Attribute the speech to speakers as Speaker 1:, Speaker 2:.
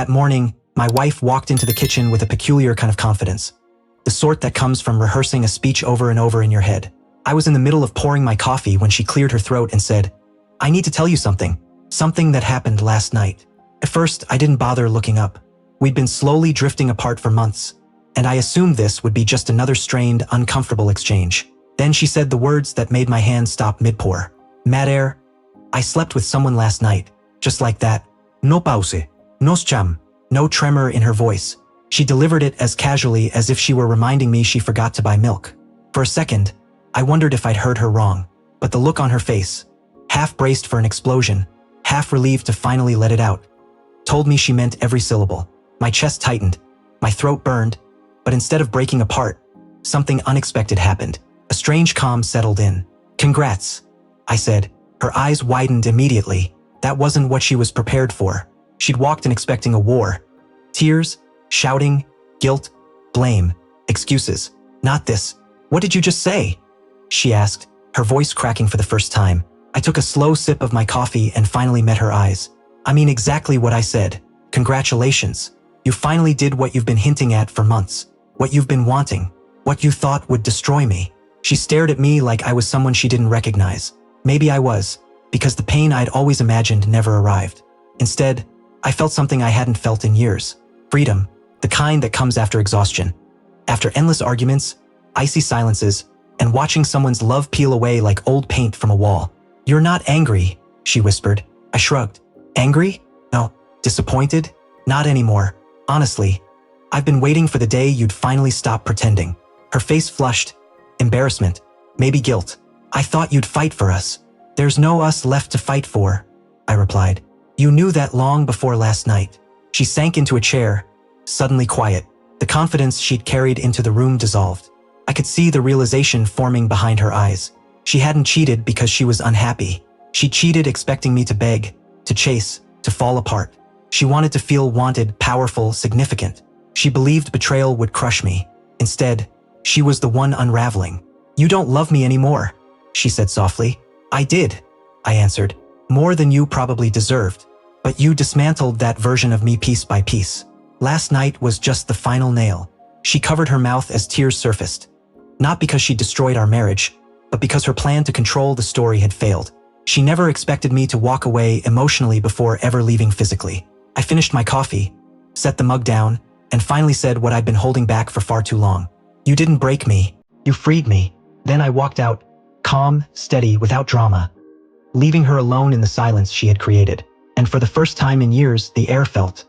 Speaker 1: That morning, my wife walked into the kitchen with a peculiar kind of confidence. The sort that comes from rehearsing a speech over and over in your head. I was in the middle of pouring my coffee when she cleared her throat and said, "I need to tell you something. Something that happened last night." At first, I didn't bother looking up. We'd been slowly drifting apart for months, and I assumed this would be just another strained, uncomfortable exchange. Then she said the words that made my hand stop mid-pour. "Mater, I slept with someone last night." Just like that. No pause. No cham. No tremor in her voice. She delivered it as casually as if she were reminding me she forgot to buy milk. For a second, I wondered if I'd heard her wrong, but the look on her face, half braced for an explosion, half relieved to finally let it out, told me she meant every syllable. My chest tightened, my throat burned, but instead of breaking apart, something unexpected happened. A strange calm settled in. "Congrats," I said. Her eyes widened immediately. That wasn't what she was prepared for. She'd walked in expecting a war. Tears, shouting, guilt, blame, excuses. Not this. "What did you just say?" she asked, her voice cracking for the first time. I took a slow sip of my coffee and finally met her eyes. "I mean exactly what I said. Congratulations. You finally did what you've been hinting at for months. What you've been wanting. What you thought would destroy me." She stared at me like I was someone she didn't recognize. Maybe I was, because the pain I'd always imagined never arrived. Instead, I felt something I hadn't felt in years. Freedom, the kind that comes after exhaustion. After endless arguments, icy silences, and watching someone's love peel away like old paint from a wall. "You're not angry," she whispered. I shrugged. "Angry? No. Disappointed? Not anymore. Honestly, I've been waiting for the day you'd finally stop pretending." Her face flushed. Embarrassment. Maybe guilt. "I thought you'd fight for us." "There's no us left to fight for," I replied. "You knew that long before last night." She sank into a chair, suddenly quiet. The confidence she'd carried into the room dissolved. I could see the realization forming behind her eyes. She hadn't cheated because she was unhappy. She cheated expecting me to beg, to chase, to fall apart. She wanted to feel wanted, powerful, significant. She believed betrayal would crush me. Instead, she was the one unraveling. "You don't love me anymore," she said softly. "I did," I answered. "More than you probably deserved. But you dismantled that version of me piece by piece. Last night was just the final nail." She covered her mouth as tears surfaced. Not because she destroyed our marriage, but because her plan to control the story had failed. She never expected me to walk away emotionally before ever leaving physically. I finished my coffee, set the mug down, and finally said what I'd been holding back for far too long. "You didn't break me. You freed me." Then I walked out, calm, steady, without drama, leaving her alone in the silence she had created. And for the first time in years, the air felt